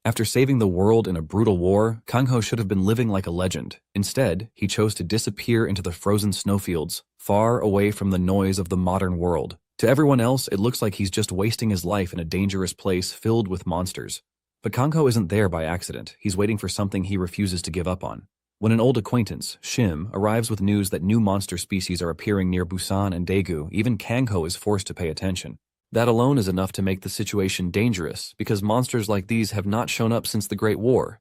After saving the world in a brutal war, Kang-ho should have been living like a legend. Instead, he chose to disappear into the frozen snowfields, far away from the noise of the modern world. To everyone else, it looks like he's just wasting his life in a dangerous place filled with monsters. But Kang-ho isn't there by accident. He's waiting for something he refuses to give up on. When an old acquaintance, Shim, arrives with news that new monster species are appearing near Busan and Daegu, even Kang-ho is forced to pay attention. That alone is enough to make the situation dangerous, because monsters like these have not shown up since the Great War.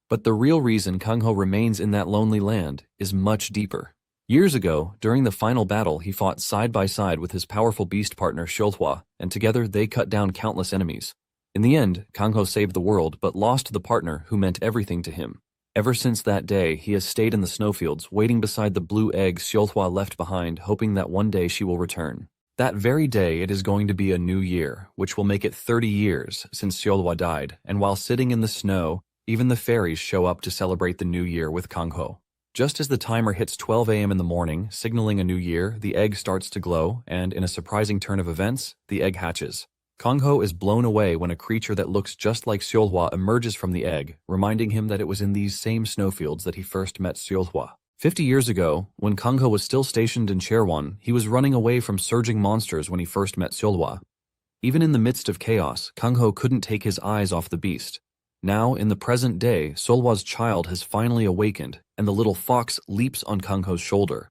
But the real reason Kang-ho remains in that lonely land is much deeper. Years ago, during the final battle, he fought side by side with his powerful beast partner Seolhwa, and together they cut down countless enemies. In the end, Kang-ho saved the world but lost the partner who meant everything to him. Ever since that day, he has stayed in the snowfields, waiting beside the blue egg Seolhwa left behind, hoping that one day she will return. That very day, it is going to be a new year, which will make it 30 years since Seolhwa died, and while sitting in the snow, even the fairies show up to celebrate the new year with Kang-ho. Just as the timer hits 12 a.m. in the morning, signaling a new year, the egg starts to glow, and in a surprising turn of events, the egg hatches. Kang-ho is blown away when a creature that looks just like Seolhwa emerges from the egg, reminding him that it was in these same snowfields that he first met Seolhwa. 50 years ago, when Kang-ho was still stationed in Cherwon, he was running away from surging monsters when he first met Seolhwa. Even in the midst of chaos, Kang-ho couldn't take his eyes off the beast. Now, in the present day, Seolhwa's child has finally awakened, and the little fox leaps on Kang-ho's shoulder.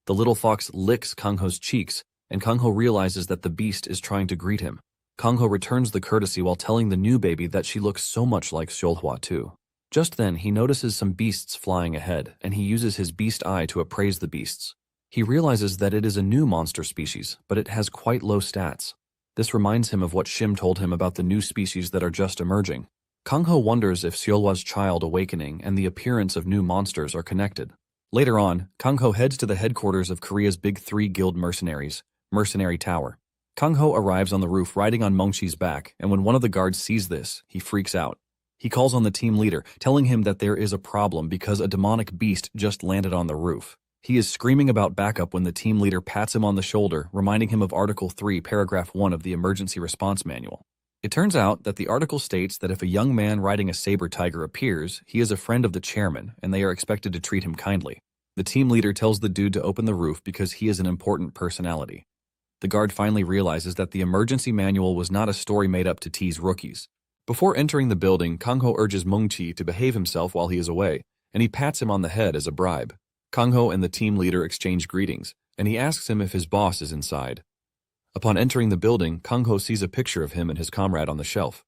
The little fox licks Kang-ho's cheeks, and Kang-ho realizes that the beast is trying to greet him. Kang-ho returns the courtesy while telling the new baby that she looks so much like Seolhwa too. Just then, he notices some beasts flying ahead, and he uses his beast eye to appraise the beasts. He realizes that it is a new monster species, but it has quite low stats. This reminds him of what Shim told him about the new species that are just emerging. Kang-ho wonders if Seolhwa's child awakening and the appearance of new monsters are connected. Later on, Kang-ho heads to the headquarters of Korea's Big Three Guild mercenaries, Mercenary Tower. Kang-ho arrives on the roof riding on Mongchi's back, and when one of the guards sees this, he freaks out. He calls on the team leader, telling him that there is a problem because a demonic beast just landed on the roof. He is screaming about backup when the team leader pats him on the shoulder, reminding him of Article 3, Paragraph 1 of the Emergency Response Manual. It turns out that the article states that if a young man riding a saber tiger appears, he is a friend of the chairman, and they are expected to treat him kindly. The team leader tells the dude to open the roof because he is an important personality. The guard finally realizes that the emergency manual was not a story made up to tease rookies. Before entering the building, Kang-ho urges Mongchi to behave himself while he is away, and he pats him on the head as a bribe. Kang-ho and the team leader exchange greetings, and he asks him if his boss is inside. Upon entering the building, Kang-ho sees a picture of him and his comrade on the shelf.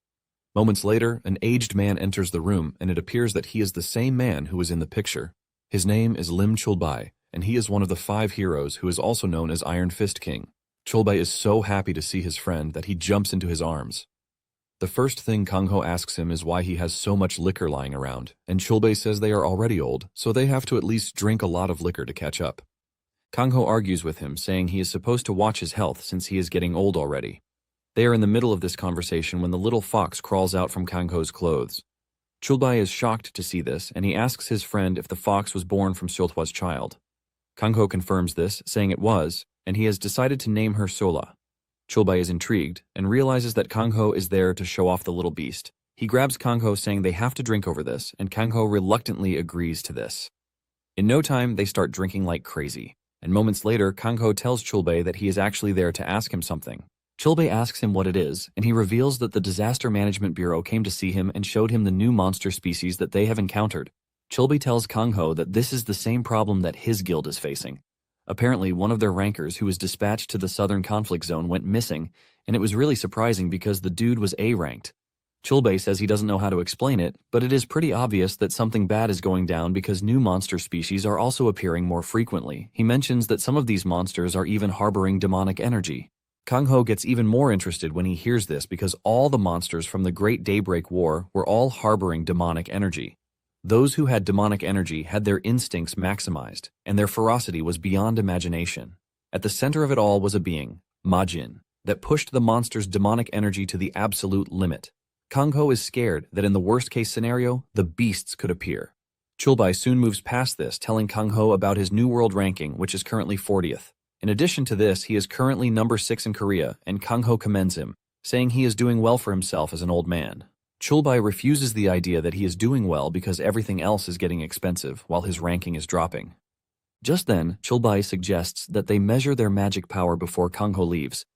Moments later, an aged man enters the room, and it appears that he is the same man who was in the picture. His name is Lim Chulbai, and he is one of the 5 heroes who is also known as Iron Fist King. Chulbai is so happy to see his friend that he jumps into his arms. The first thing Kang-ho asks him is why he has so much liquor lying around, and Chulbai says they are already old, so they have to at least drink a lot of liquor to catch up. Kang-ho argues with him, saying he is supposed to watch his health since he is getting old already. They are in the middle of this conversation when the little fox crawls out from Kang-ho's clothes. Chulbai is shocked to see this, and he asks his friend if the fox was born from Seolhwa's child. Kang-ho confirms this, saying it was, and he has decided to name her Sola. Chulbai is intrigued, and realizes that Kang-ho is there to show off the little beast. He grabs Kang-ho, saying they have to drink over this, and Kang-ho reluctantly agrees to this. In no time, they start drinking like crazy. And moments later, Kang-ho tells Chulbai that he is actually there to ask him something. Chulbai asks him what it is, and he reveals that the Disaster Management Bureau came to see him and showed him the new monster species that they have encountered. Chulbai tells Kang-ho that this is the same problem that his guild is facing. Apparently, one of their rankers who was dispatched to the southern conflict zone went missing, and it was really surprising because the dude was A-ranked. Chulbai says he doesn't know how to explain it, but it is pretty obvious that something bad is going down because new monster species are also appearing more frequently. He mentions that some of these monsters are even harboring demonic energy. Kang-ho gets even more interested when he hears this because all the monsters from the Great Daybreak War were all harboring demonic energy. Those who had demonic energy had their instincts maximized, and their ferocity was beyond imagination. At the center of it all was a being, Majin, that pushed the monster's demonic energy to the absolute limit. Kang-ho is scared that in the worst-case scenario, the beasts could appear. Chulbai soon moves past this, telling Kang-ho about his New World ranking, which is currently 40th. In addition to this, he is currently number 6 in Korea, and Kang-ho commends him, saying he is doing well for himself as an old man. Chulbai refuses the idea that he is doing well because everything else is getting expensive while his ranking is dropping. Just then, Chulbai suggests that they measure their magic power before Kangho leaves.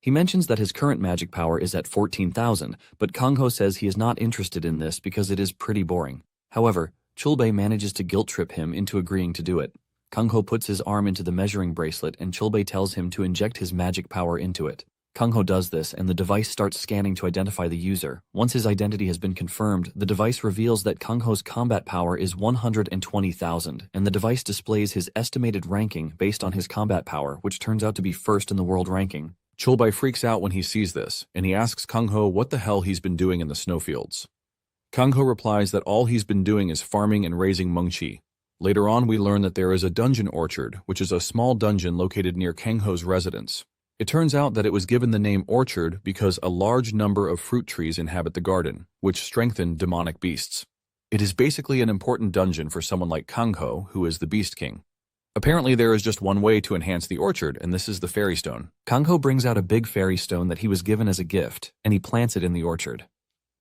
He mentions that his current magic power is at 14,000, but Kangho says he is not interested in this because it is pretty boring. However, Chulbai manages to guilt-trip him into agreeing to do it. Kangho puts his arm into the measuring bracelet and Chulbai tells him to inject his magic power into it. Kangho does this and the device starts scanning to identify the user. Once his identity has been confirmed, the device reveals that Kangho's combat power is 120,000, and the device displays his estimated ranking based on his combat power, which turns out to be first in the world ranking. Chulbai freaks out when he sees this, and he asks Kangho what the hell he's been doing in the snowfields. Kangho replies that all he's been doing is farming and raising mengqi. Later on, we learn that there is a dungeon orchard, which is a small dungeon located near Kangho's residence. It turns out that it was given the name orchard because a large number of fruit trees inhabit the garden, which strengthen demonic beasts. It is basically an important dungeon for someone like Kangho, who is the Beast King. Apparently there is just one way to enhance the orchard, and this is the fairy stone. Kangho brings out a big fairy stone that he was given as a gift, and he plants it in the orchard.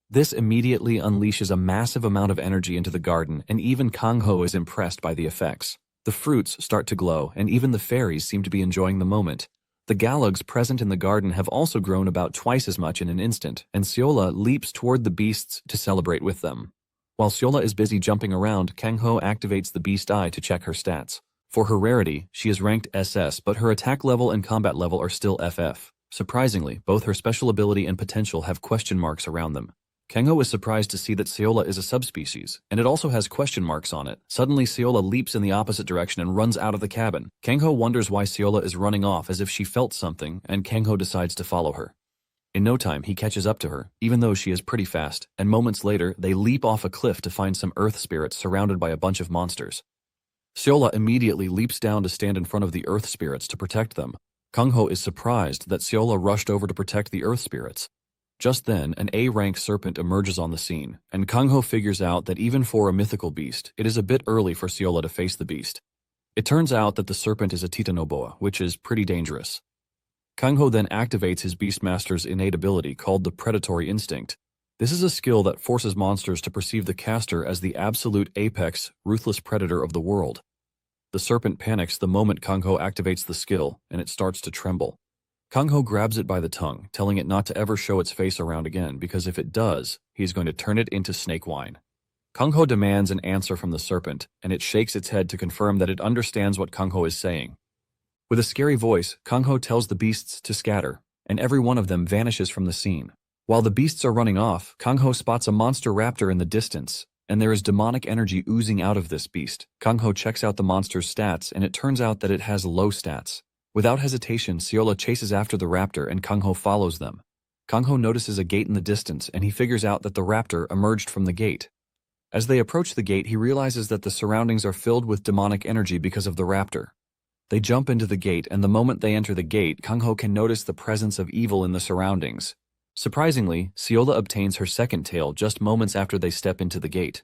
This immediately unleashes a massive amount of energy into the garden, and even Kangho is impressed by the effects. The fruits start to glow, and even the fairies seem to be enjoying the moment. The galags present in the garden have also grown about twice as much in an instant, and Seola leaps toward the beasts to celebrate with them. While Seola is busy jumping around, Kangho activates the Beast Eye to check her stats. For her rarity, she is ranked SS, but her attack level and combat level are still FF. Surprisingly, both her special ability and potential have question marks around them. Kangho is surprised to see that Seola is a subspecies, and it also has question marks on it. Suddenly, Seola leaps in the opposite direction and runs out of the cabin. Kangho wonders why Seola is running off as if she felt something, and Kangho decides to follow her. In no time, he catches up to her, even though she is pretty fast, and moments later, they leap off a cliff to find some earth spirits surrounded by a bunch of monsters. Seola immediately leaps down to stand in front of the earth spirits to protect them. Kangho is surprised that Seola rushed over to protect the earth spirits. Just then, an A-rank serpent emerges on the scene, and Kangho figures out that even for a mythical beast, it is a bit early for Seola to face the beast. It turns out that the serpent is a titanoboa, which is pretty dangerous. Kangho then activates his Beastmaster's innate ability called the Predatory Instinct. This is a skill that forces monsters to perceive the caster as the absolute apex, ruthless predator of the world. The serpent panics the moment Kangho activates the skill, and it starts to tremble. Kangho grabs it by the tongue, telling it not to ever show its face around again because if it does, he's going to turn it into snake wine. Kangho demands an answer from the serpent, and it shakes its head to confirm that it understands what Kangho is saying. With a scary voice, Kangho tells the beasts to scatter, and every one of them vanishes from the scene. While the beasts are running off, Kangho spots a monster raptor in the distance, and there is demonic energy oozing out of this beast. Kangho checks out the monster's stats, and it turns out that it has low stats. Without hesitation, Seola chases after the raptor and Kangho follows them. Kangho notices a gate in the distance and he figures out that the raptor emerged from the gate. As they approach the gate, he realizes that the surroundings are filled with demonic energy because of the raptor. They jump into the gate, and the moment they enter the gate, Kangho can notice the presence of evil in the surroundings. Surprisingly, Seola obtains her second tail just moments after they step into the gate.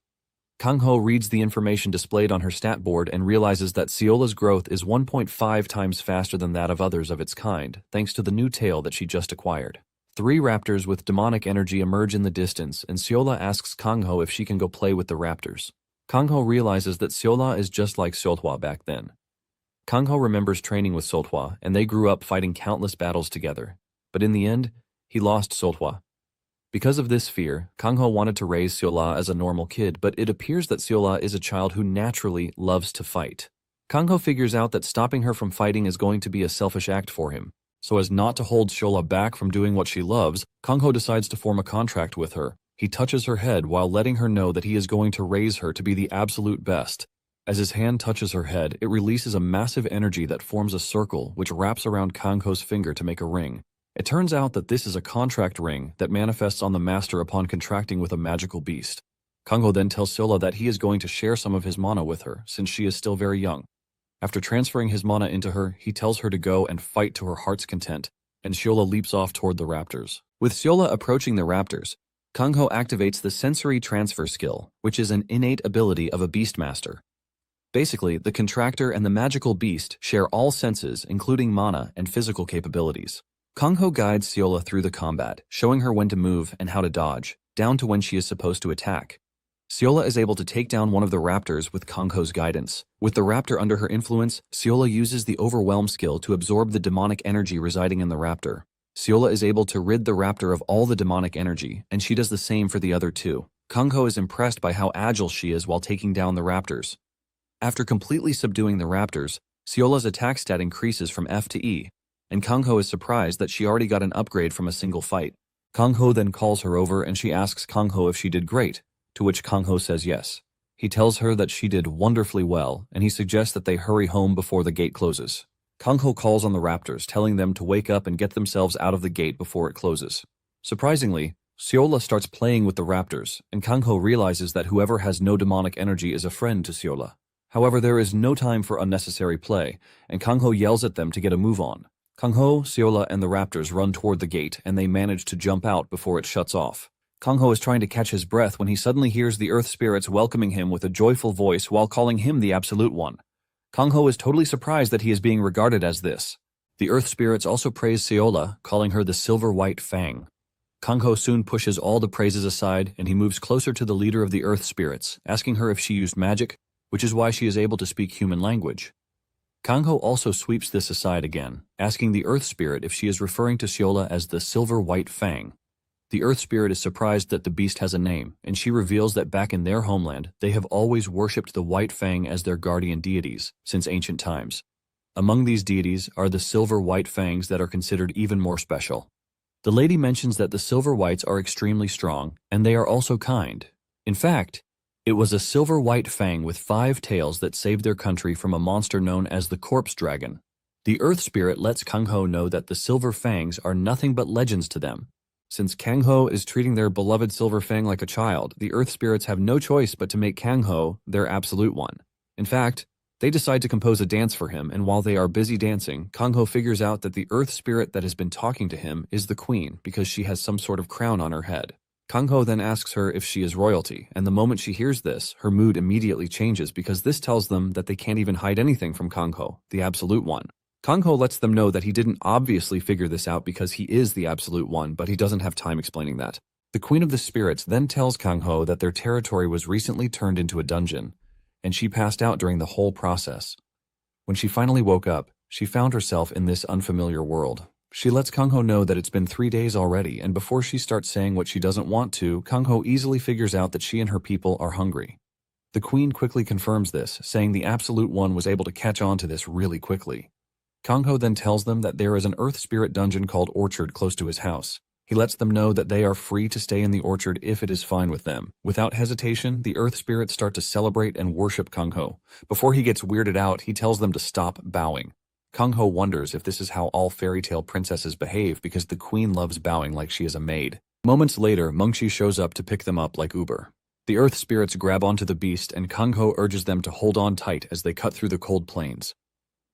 Kangho reads the information displayed on her stat board and realizes that Seola's growth is 1.5 times faster than that of others of its kind, thanks to the new tail that she just acquired. 3 raptors with demonic energy emerge in the distance, and Seola asks Kangho if she can go play with the raptors. Kangho realizes that Seola is just like Seohwa back then. Kangho remembers training with Seohwa, and they grew up fighting countless battles together. But in the end, he lost Seohwa. Because of this fear, Kangho wanted to raise Seola as a normal kid, but it appears that Seola is a child who naturally loves to fight. Kangho figures out that stopping her from fighting is going to be a selfish act for him. So as not to hold Seola back from doing what she loves, Kangho decides to form a contract with her. He touches her head while letting her know that he is going to raise her to be the absolute best. As his hand touches her head, it releases a massive energy that forms a circle which wraps around Kangho's finger to make a ring. It turns out that this is a contract ring that manifests on the master upon contracting with a magical beast. Kangho then tells Seola that he is going to share some of his mana with her, since she is still very young. After transferring his mana into her, he tells her to go and fight to her heart's content, and Seola leaps off toward the raptors. With Seola approaching the raptors, Kangho activates the sensory transfer skill, which is an innate ability of a beastmaster. Basically, the contractor and the magical beast share all senses, including mana and physical capabilities. Kangho guides Seola through the combat, showing her when to move and how to dodge. down to when she is supposed to attack. Seola is able to take down one of the raptors with Kangho's guidance. With the raptor under her influence, Seola uses the Overwhelm skill to absorb the demonic energy residing in the raptor. Seola is able to rid the raptor of all the demonic energy, and she does the same for the other two. Kangho is impressed by how agile she is while taking down the raptors. After completely subduing the raptors, Seola's attack stat increases from F to E, and Kangho is surprised that she already got an upgrade from a single fight. Kangho then calls her over and she asks Kangho if she did great, to which Kangho says yes. He tells her that she did wonderfully well, and he suggests that they hurry home before the gate closes. Kangho calls on the raptors, telling them to wake up and get themselves out of the gate before it closes. Surprisingly, Seola starts playing with the raptors, and Kangho realizes that whoever has no demonic energy is a friend to Seola. However, there is no time for unnecessary play, and Kangho yells at them to get a move on. Kangho, Seola, and the raptors run toward the gate, and they manage to jump out before it shuts off. Kangho is trying to catch his breath when he suddenly hears the Earth Spirits welcoming him with a joyful voice while calling him the Absolute One. Kangho is totally surprised that he is being regarded as this. The Earth Spirits also praise Seola, calling her the Silver White Fang. Kangho soon pushes all the praises aside, and he moves closer to the leader of the Earth Spirits, asking her if she used magic, which is why she is able to speak human language. Kangho also sweeps this aside again, asking the Earth Spirit if she is referring to Seola as the Silver White Fang. The Earth Spirit is surprised that the beast has a name, and she reveals that back in their homeland, they have always worshipped the White Fang as their guardian deities since ancient times. Among these deities are the Silver White Fangs that are considered even more special. The lady mentions that the Silver Whites are extremely strong, and they are also kind. In fact, it was a Silver White Fang with 5 tails that saved their country from a monster known as the Corpse Dragon. The Earth Spirit lets Kangho know that the Silver Fangs are nothing but legends to them. Since Kangho is treating their beloved Silver Fang like a child, the Earth Spirits have no choice but to make Kangho their Absolute One. In fact, they decide to compose a dance for him, and while they are busy dancing, Kangho figures out that the Earth Spirit that has been talking to him is the Queen because she has some sort of crown on her head. Kangho then asks her if she is royalty, and the moment she hears this, her mood immediately changes because this tells them that they can't even hide anything from Kangho, the Absolute One. Kangho lets them know that he didn't obviously figure this out because he is the Absolute One, but he doesn't have time explaining that. The Queen of the Spirits then tells Kangho that their territory was recently turned into a dungeon, and she passed out during the whole process. When she finally woke up, she found herself in this unfamiliar world. She lets Kangho know that it's been 3 days already, and before she starts saying what she doesn't want to, Kangho easily figures out that she and her people are hungry. The Queen quickly confirms this, saying the Absolute One was able to catch on to this really quickly. Kangho then tells them that there is an Earth Spirit dungeon called Orchard close to his house. He lets them know that they are free to stay in the orchard if it is fine with them. Without hesitation, the Earth Spirits start to celebrate and worship Kangho. Before he gets weirded out, he tells them to stop bowing. Kangho wonders if this is how all fairy tale princesses behave because the Queen loves bowing like she is a maid. Moments later, Mengshi shows up to pick them up like Uber. The Earth Spirits grab onto the beast, and Kangho urges them to hold on tight as they cut through the cold plains.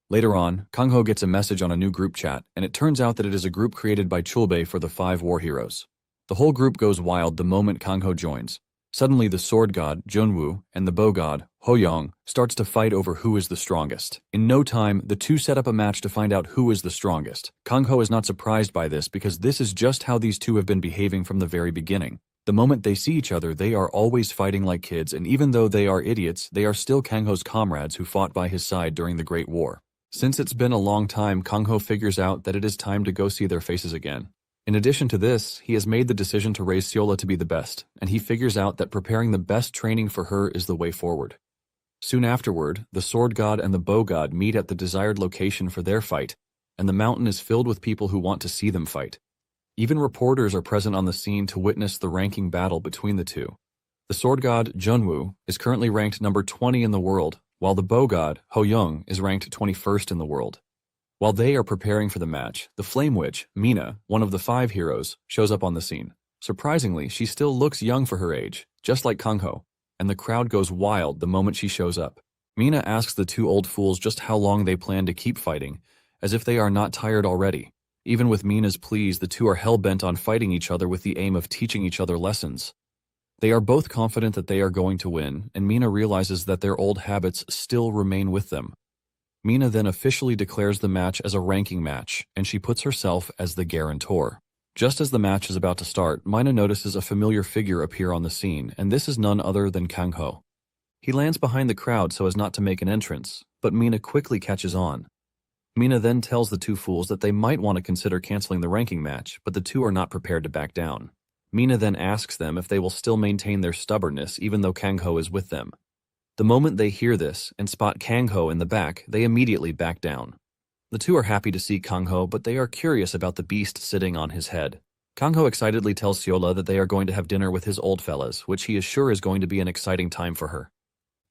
Later on, Kangho gets a message on a new group chat, and it turns out that it is a group created by Chulbe for the 5 war heroes. The whole group goes wild the moment Kangho joins. Suddenly, the sword god, Junwoo, and the bow god, Hoyong, starts to fight over who is the strongest. In no time, the two set up a match to find out who is the strongest. Kangho is not surprised by this because this is just how these two have been behaving from the very beginning. The moment they see each other, they are always fighting like kids, and even though they are idiots, they are still Kangho's comrades who fought by his side during the Great War. Since it's been a long time, Kangho figures out that it is time to go see their faces again. In addition to this, he has made the decision to raise Seola to be the best, and he figures out that preparing the best training for her is the way forward. Soon afterward, the sword god and the bow god meet at the desired location for their fight, and the mountain is filled with people who want to see them fight. Even reporters are present on the scene to witness the ranking battle between the two. The sword god, Junwoo, is currently ranked number 20 in the world, while the bow god, Hoyoung, is ranked 21st in the world. While they are preparing for the match, the Flame Witch, Mina, one of the 5 heroes, shows up on the scene. Surprisingly, she still looks young for her age, just like Kangho, and the crowd goes wild the moment she shows up. Mina asks the 2 old fools just how long they plan to keep fighting, as if they are not tired already. Even with Mina's pleas, the two are hell-bent on fighting each other with the aim of teaching each other lessons. They are both confident that they are going to win, and Mina realizes that their old habits still remain with them. Mina then officially declares the match as a ranking match, and she puts herself as the guarantor. Just as the match is about to start, Mina notices a familiar figure appear on the scene, and this is none other than Kang-ho. He lands behind the crowd so as not to make an entrance, but Mina quickly catches on. Mina then tells the two fools that they might want to consider canceling the ranking match, but the two are not prepared to back down. Mina then asks them if they will still maintain their stubbornness even though Kang-ho is with them. The moment they hear this and spot Kang-ho in the back, they immediately back down. The two are happy to see Kang-ho, but they are curious about the beast sitting on his head. Kang-ho excitedly tells Seola that they are going to have dinner with his old fellas, which he is sure is going to be an exciting time for her.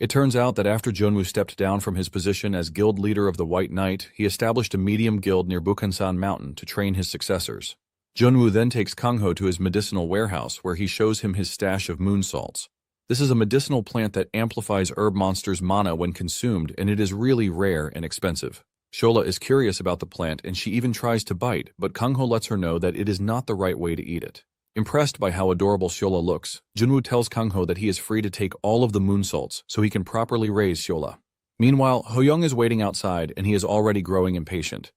It turns out that after Junwoo stepped down from his position as guild leader of the White Knight, he established a medium guild near Bukhansan Mountain to train his successors. Junwoo then takes Kang-ho to his medicinal warehouse where he shows him his stash of moon salts. This is a medicinal plant that amplifies herb monsters' mana when consumed, and it is really rare and expensive. Shola is curious about the plant and she even tries to bite, but Kang-ho lets her know that it is not the right way to eat it. Impressed by how adorable Shola looks, Junwoo tells Kang-ho that he is free to take all of the moon salts so he can properly raise Shola. Meanwhile, Ho-young is waiting outside and he is already growing impatient.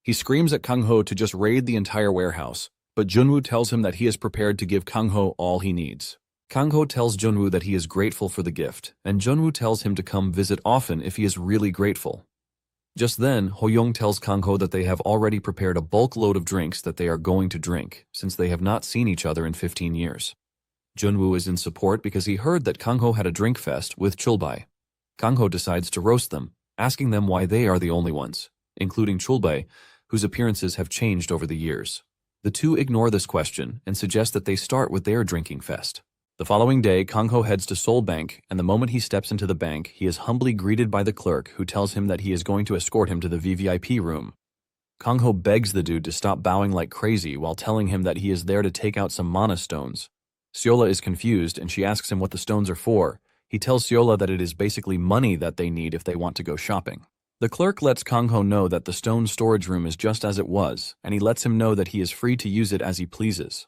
He screams at Kang-ho to just raid the entire warehouse, but Junwoo tells him that he is prepared to give Kang-ho all he needs. Kang-ho tells Junwoo that he is grateful for the gift, and Junwoo tells him to come visit often if he is really grateful. Just then, Ho-young tells Kang-ho that they have already prepared a bulk load of drinks that they are going to drink, since they have not seen each other in 15 years. Junwoo is in support because he heard that Kang-ho had a drink fest with Chulbai. Kang-ho decides to roast them, asking them why they are the only ones, including Chulbai, whose appearances have changed over the years. The two ignore this question and suggest that they start with their drinking fest. The following day, Kang-ho heads to Seoul Bank, and the moment he steps into the bank, he is humbly greeted by the clerk who tells him that he is going to escort him to the VVIP room. Kang-ho begs the dude to stop bowing like crazy while telling him that he is there to take out some mana stones. Seola is confused and she asks him what the stones are for. He tells Seola that it is basically money that they need if they want to go shopping. The clerk lets Kang-ho know that the stone storage room is just as it was, and he lets him know that he is free to use it as he pleases.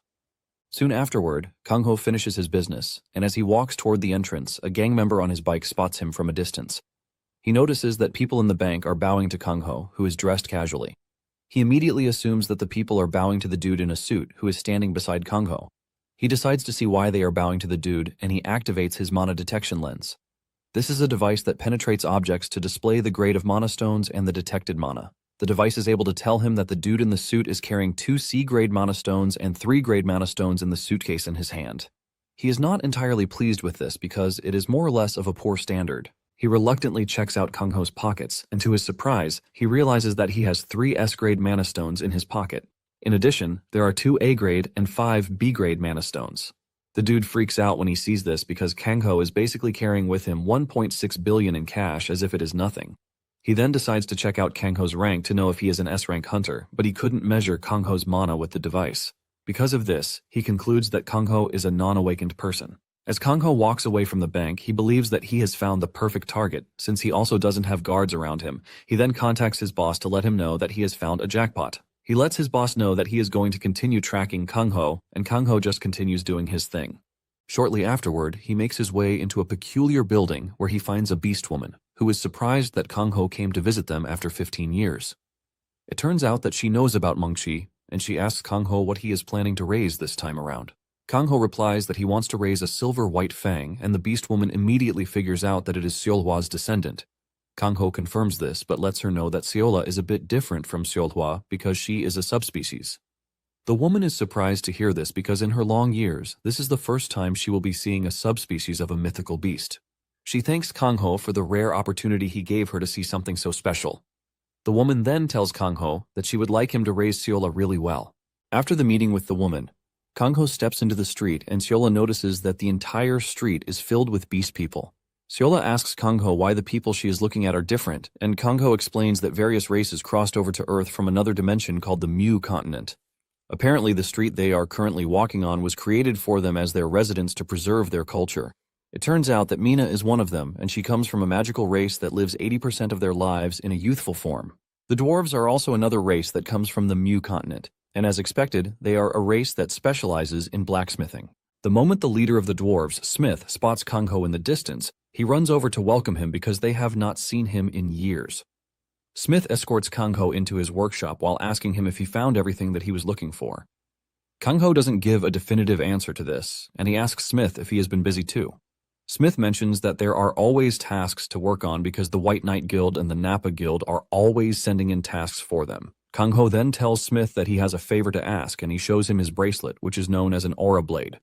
Soon afterward, Kang-ho finishes his business, and as he walks toward the entrance, a gang member on his bike spots him from a distance. He notices that people in the bank are bowing to Kang-ho, who is dressed casually. He immediately assumes that the people are bowing to the dude in a suit who is standing beside Kang-ho. He decides to see why they are bowing to the dude, and he activates his mana detection lens. This is a device that penetrates objects to display the grade of mana stones and the detected mana. The device is able to tell him that the dude in the suit is carrying 2 C-grade mana stones and 3-grade mana stones in the suitcase in his hand. He is not entirely pleased with this because it is more or less of a poor standard. He reluctantly checks out Kang-ho's pockets, and to his surprise, he realizes that he has 3 S-grade mana stones in his pocket. In addition, there are 2 A-grade and 5 B-grade mana stones. The dude freaks out when he sees this because Kang-ho is basically carrying with him 1.6 billion in cash as if it is nothing. He then decides to check out Kang-ho's rank to know if he is an S-rank hunter, but he couldn't measure Kang-ho's mana with the device. Because of this, he concludes that Kang-ho is a non-awakened person. As Kang-ho walks away from the bank, he believes that he has found the perfect target, since he also doesn't have guards around him. He then contacts his boss to let him know that he has found a jackpot. He lets his boss know that he is going to continue tracking Kang-ho, and Kang-ho just continues doing his thing. Shortly afterward, he makes his way into a peculiar building where he finds a beast woman, who is surprised that Kang-ho came to visit them after 15 years. It turns out that she knows about Mengqi, and she asks Kang-ho what he is planning to raise this time around. Kang-ho replies that he wants to raise a silver white fang, and the beast woman immediately figures out that it is Seolhwa's descendant. Kang-ho confirms this, but lets her know that Seola is a bit different from Seolhwa because she is a subspecies. The woman is surprised to hear this because in her long years, this is the first time she will be seeing a subspecies of a mythical beast. She thanks Kang-ho for the rare opportunity he gave her to see something so special. The woman then tells Kang-ho that she would like him to raise Seola really well. After the meeting with the woman, Kang-ho steps into the street and Seola notices that the entire street is filled with beast people. Seola asks Kang-ho why the people she is looking at are different, and Kang-ho explains that various races crossed over to Earth from another dimension called the Mu continent. Apparently, the street they are currently walking on was created for them as their residents to preserve their culture. It turns out that Mina is one of them, and she comes from a magical race that lives 80% of their lives in a youthful form. The dwarves are also another race that comes from the Mu continent, and as expected, they are a race that specializes in blacksmithing. The moment the leader of the dwarves, Smith, spots Kang-ho in the distance, he runs over to welcome him because they have not seen him in years. Smith escorts Kang-ho into his workshop while asking him if he found everything that he was looking for. Kang Ho doesn't give a definitive answer to this, and he asks Smith if he has been busy too. Smith mentions that there are always tasks to work on because the White Knight Guild and the Nappa Guild are always sending in tasks for them. Kang Ho then tells Smith that he has a favor to ask, and he shows him his bracelet, which is known as an aura blade.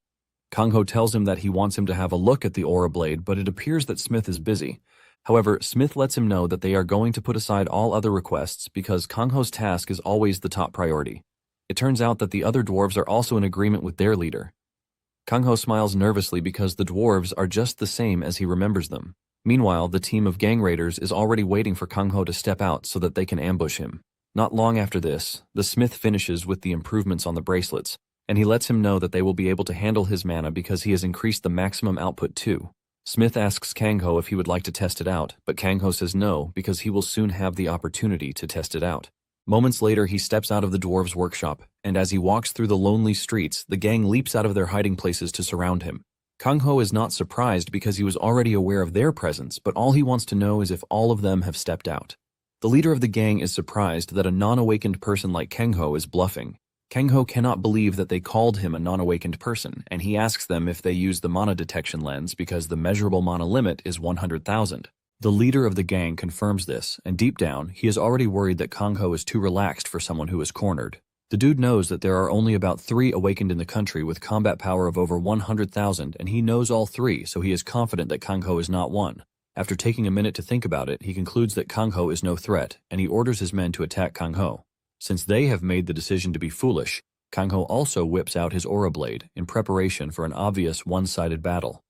Kang Ho tells him that he wants him to have a look at the aura blade, but it appears that Smith is busy. However, Smith lets him know that they are going to put aside all other requests because Kang Ho's task is always the top priority. It turns out that the other dwarves are also in agreement with their leader. Kang Ho smiles nervously because the dwarves are just the same as he remembers them. Meanwhile, the team of gang raiders is already waiting for Kang Ho to step out so that they can ambush him. Not long after this, the smith finishes with the improvements on the bracelets, and he lets him know that they will be able to handle his mana because he has increased the maximum output too. Smith asks Kang Ho if he would like to test it out, but Kang Ho says no because he will soon have the opportunity to test it out. Moments later, he steps out of the dwarves' workshop, and as he walks through the lonely streets, the gang leaps out of their hiding places to surround him. Kang Ho is not surprised because he was already aware of their presence, but all he wants to know is if all of them have stepped out. The leader of the gang is surprised that a non-awakened person like Kang Ho is bluffing. Kang Ho cannot believe that they called him a non-awakened person, and he asks them if they use the mana detection lens because the measurable mana limit is 100,000. The leader of the gang confirms this, and deep down, he is already worried that Kang Ho is too relaxed for someone who is cornered. The dude knows that there are only about 3 awakened in the country with combat power of over 100,000, and he knows all 3, so he is confident that Kang Ho is not one. After taking a minute to think about it, he concludes that Kang Ho is no threat, and he orders his men to attack Kang Ho. Since they have made the decision to be foolish, Kang Ho also whips out his aura blade in preparation for an obvious one-sided battle.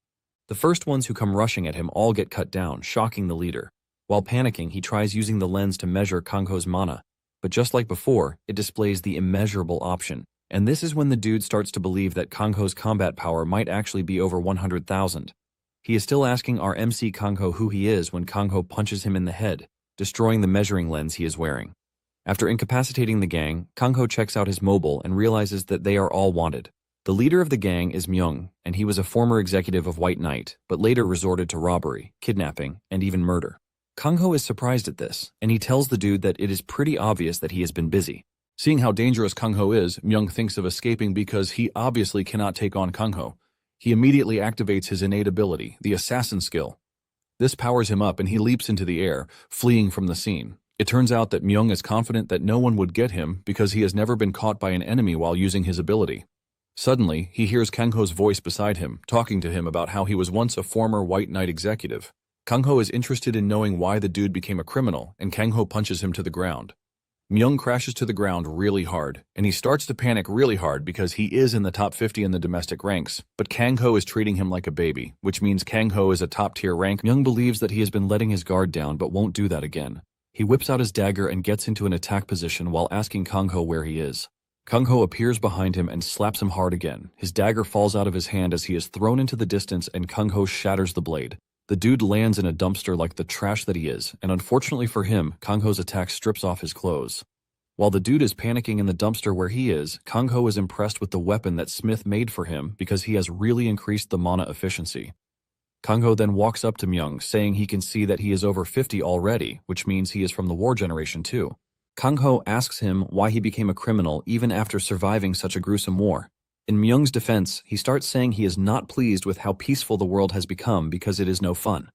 The first ones who come rushing at him all get cut down, shocking the leader. While panicking, he tries using the lens to measure Kang Ho's mana, but just like before, it displays the immeasurable option, and this is when the dude starts to believe that Kang Ho's combat power might actually be over 100,000. He is still asking our MC Kang Ho who he is when Kang Ho punches him in the head, destroying the measuring lens he is wearing. After incapacitating the gang, Kang Ho checks out his mobile and realizes that they are all wanted. The leader of the gang is Myung, and he was a former executive of White Knight, but later resorted to robbery, kidnapping, and even murder. Kang Ho is surprised at this, and he tells the dude that it is pretty obvious that he has been busy. Seeing how dangerous Kang Ho is, Myung thinks of escaping because he obviously cannot take on Kang Ho. He immediately activates his innate ability, the assassin skill. This powers him up and he leaps into the air, fleeing from the scene. It turns out that Myung is confident that no one would get him because he has never been caught by an enemy while using his ability. Suddenly, he hears Kang Ho's voice beside him, talking to him about how he was once a former White Knight executive. Kang Ho is interested in knowing why the dude became a criminal, and Kang Ho punches him to the ground. Myung crashes to the ground really hard, and he starts to panic really hard because he is in the top 50 in the domestic ranks, but Kang Ho is treating him like a baby, which means Kang Ho is a top-tier rank. Myung believes that he has been letting his guard down but won't do that again. He whips out his dagger and gets into an attack position while asking Kang Ho where he is. Kang Ho appears behind him and slaps him hard again. His dagger falls out of his hand as he is thrown into the distance and Kang Ho shatters the blade. The dude lands in a dumpster like the trash that he is, and unfortunately for him, Kang Ho's attack strips off his clothes. While the dude is panicking in the dumpster where he is, Kang Ho is impressed with the weapon that Smith made for him because he has really increased the mana efficiency. Kang Ho then walks up to Myung, saying he can see that he is over 50 already, which means he is from the war generation too. Kang Ho asks him why he became a criminal even after surviving such a gruesome war. In Myung's defense, he starts saying he is not pleased with how peaceful the world has become because it is no fun.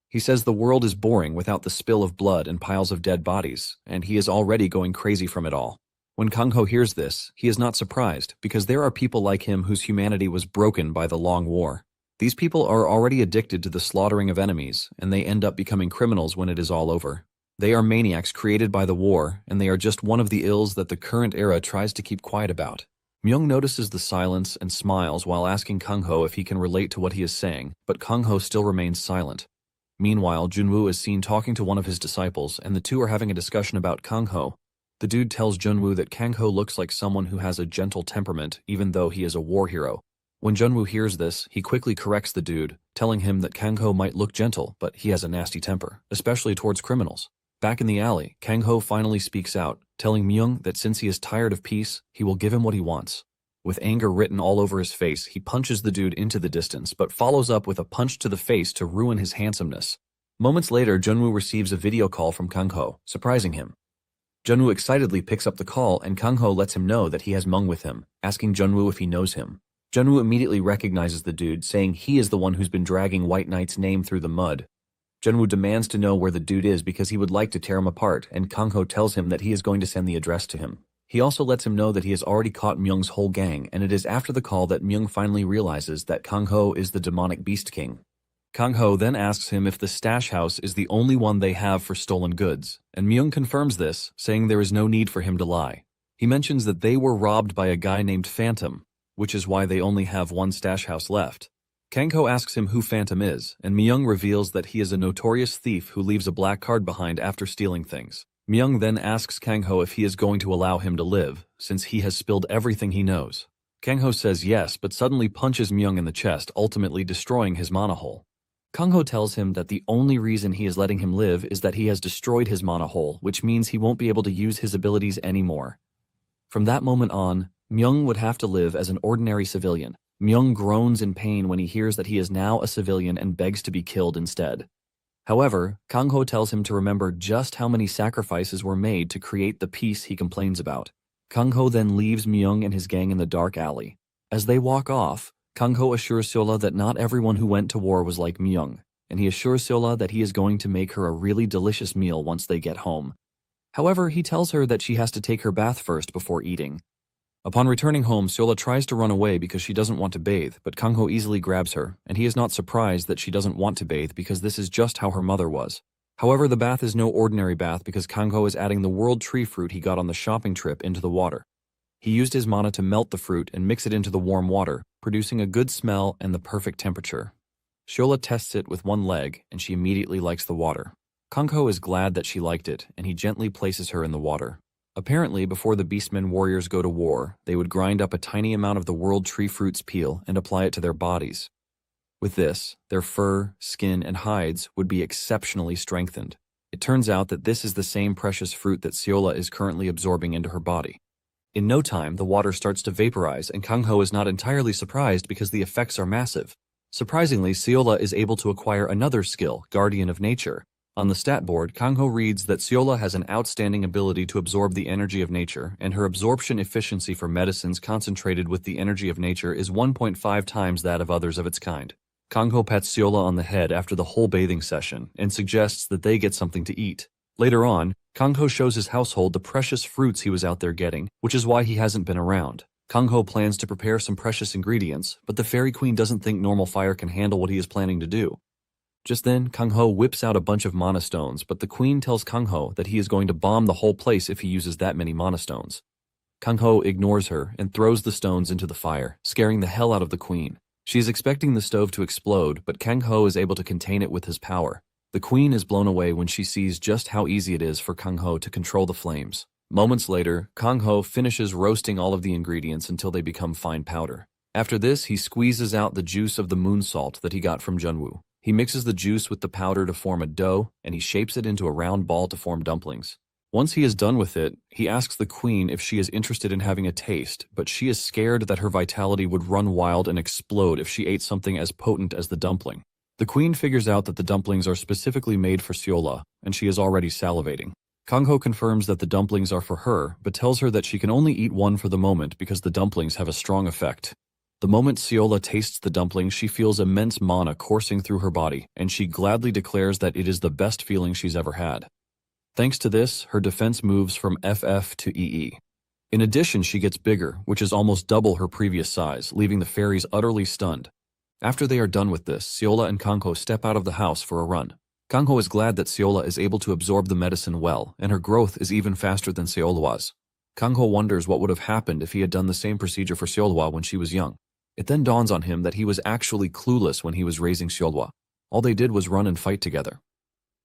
He says the world is boring without the spill of blood and piles of dead bodies, and he is already going crazy from it all. When Kang Ho hears this, he is not surprised because there are people like him whose humanity was broken by the long war. These people are already addicted to the slaughtering of enemies, and they end up becoming criminals when it is all over. They are maniacs created by the war, and they are just one of the ills that the current era tries to keep quiet about. Myung notices the silence and smiles while asking Kang Ho if he can relate to what he is saying, but Kang Ho still remains silent. Meanwhile, Junwoo is seen talking to one of his disciples, and the two are having a discussion about Kang Ho. The dude tells Junwoo that Kang Ho looks like someone who has a gentle temperament, even though he is a war hero. When Junwoo hears this, he quickly corrects the dude, telling him that Kang Ho might look gentle, but he has a nasty temper, especially towards criminals. Back in the alley, Kang Ho finally speaks out, telling Myung that since he is tired of peace, he will give him what he wants. With anger written all over his face, he punches the dude into the distance, but follows up with a punch to the face to ruin his handsomeness. Moments later, Junwoo receives a video call from Kang Ho, surprising him. Junwoo excitedly picks up the call and Kang-ho lets him know that he has Meng with him, asking Junwoo if he knows him. Junwoo immediately recognizes the dude, saying he is the one who's been dragging White Knight's name through the mud. Junwoo demands to know where the dude is because he would like to tear him apart, and Kang-ho tells him that he is going to send the address to him. He also lets him know that he has already caught Myung's whole gang, and it is after the call that Myung finally realizes that Kang-ho is the demonic beast king. Kang-ho then asks him if the stash house is the only one they have for stolen goods, and Myung confirms this, saying there is no need for him to lie. He mentions that they were robbed by a guy named Phantom, which is why they only have one stash house left. Kang-ho asks him who Phantom is, and Myung reveals that he is a notorious thief who leaves a black card behind after stealing things. Myung then asks Kang-ho if he is going to allow him to live, since he has spilled everything he knows. Kang-ho says yes, but suddenly punches Myung in the chest, ultimately destroying his mana hole. Kang-ho tells him that the only reason he is letting him live is that he has destroyed his mana hole, which means he won't be able to use his abilities anymore. From that moment on, Myung would have to live as an ordinary civilian. Myung groans in pain when he hears that he is now a civilian and begs to be killed instead. However, Kang-ho tells him to remember just how many sacrifices were made to create the peace he complains about. Kang-ho then leaves Myung and his gang in the dark alley. As they walk off, Kang-ho assures Seola that not everyone who went to war was like Myung, and he assures Seola that he is going to make her a really delicious meal once they get home. However, he tells her that she has to take her bath first before eating. Upon returning home, Seola tries to run away because she doesn't want to bathe, but Kang-ho easily grabs her, and he is not surprised that she doesn't want to bathe because this is just how her mother was. However, the bath is no ordinary bath because Kang-ho is adding the world tree fruit he got on the shopping trip into the water. He used his mana to melt the fruit and mix it into the warm water, producing a good smell and the perfect temperature. Seola tests it with one leg, and she immediately likes the water. Kang-ho is glad that she liked it, and he gently places her in the water. Apparently, before the Beastmen warriors go to war, they would grind up a tiny amount of the world tree fruit's peel and apply it to their bodies. With this, their fur, skin, and hides would be exceptionally strengthened. It turns out that this is the same precious fruit that Seola is currently absorbing into her body. In no time, the water starts to vaporize, and Kang-ho is not entirely surprised because the effects are massive. Surprisingly, Seola is able to acquire another skill, Guardian of Nature. On the stat board, Kang-ho reads that Seola has an outstanding ability to absorb the energy of nature, and her absorption efficiency for medicines concentrated with the energy of nature is 1.5 times that of others of its kind. Kang-ho pats Seola on the head after the whole bathing session and suggests that they get something to eat. Later on, Kang-ho shows his household the precious fruits he was out there getting, which is why he hasn't been around. Kang-ho plans to prepare some precious ingredients, but the Fairy Queen doesn't think normal fire can handle what he is planning to do. Just then, Kang-ho whips out a bunch of mana stones, but the queen tells Kang-ho that he is going to bomb the whole place if he uses that many mana stones. Kang-ho ignores her and throws the stones into the fire, scaring the hell out of the queen. She is expecting the stove to explode, but Kang-ho is able to contain it with his power. The queen is blown away when she sees just how easy it is for Kang-ho to control the flames. Moments later, Kang-ho finishes roasting all of the ingredients until they become fine powder. After this, he squeezes out the juice of the moon salt that he got from Junwoo. He mixes the juice with the powder to form a dough, and he shapes it into a round ball to form dumplings. Once he is done with it, he asks the queen if she is interested in having a taste, but she is scared that her vitality would run wild and explode if she ate something as potent as the dumpling. The queen figures out that the dumplings are specifically made for Seola, and she is already salivating. Kang-ho confirms that the dumplings are for her, but tells her that she can only eat one for the moment because the dumplings have a strong effect. The moment Seola tastes the dumpling, she feels immense mana coursing through her body, and she gladly declares that it is the best feeling she's ever had. Thanks to this, her defense moves from FF to EE. In addition, she gets bigger, which is almost double her previous size, leaving the fairies utterly stunned. After they are done with this, Seola and Kang-ho step out of the house for a run. Kang-ho is glad that Seola is able to absorb the medicine well, and her growth is even faster than Seola's. Kang-ho wonders what would have happened if he had done the same procedure for Seola when she was young. It then dawns on him that he was actually clueless when he was raising Seola. All they did was run and fight together.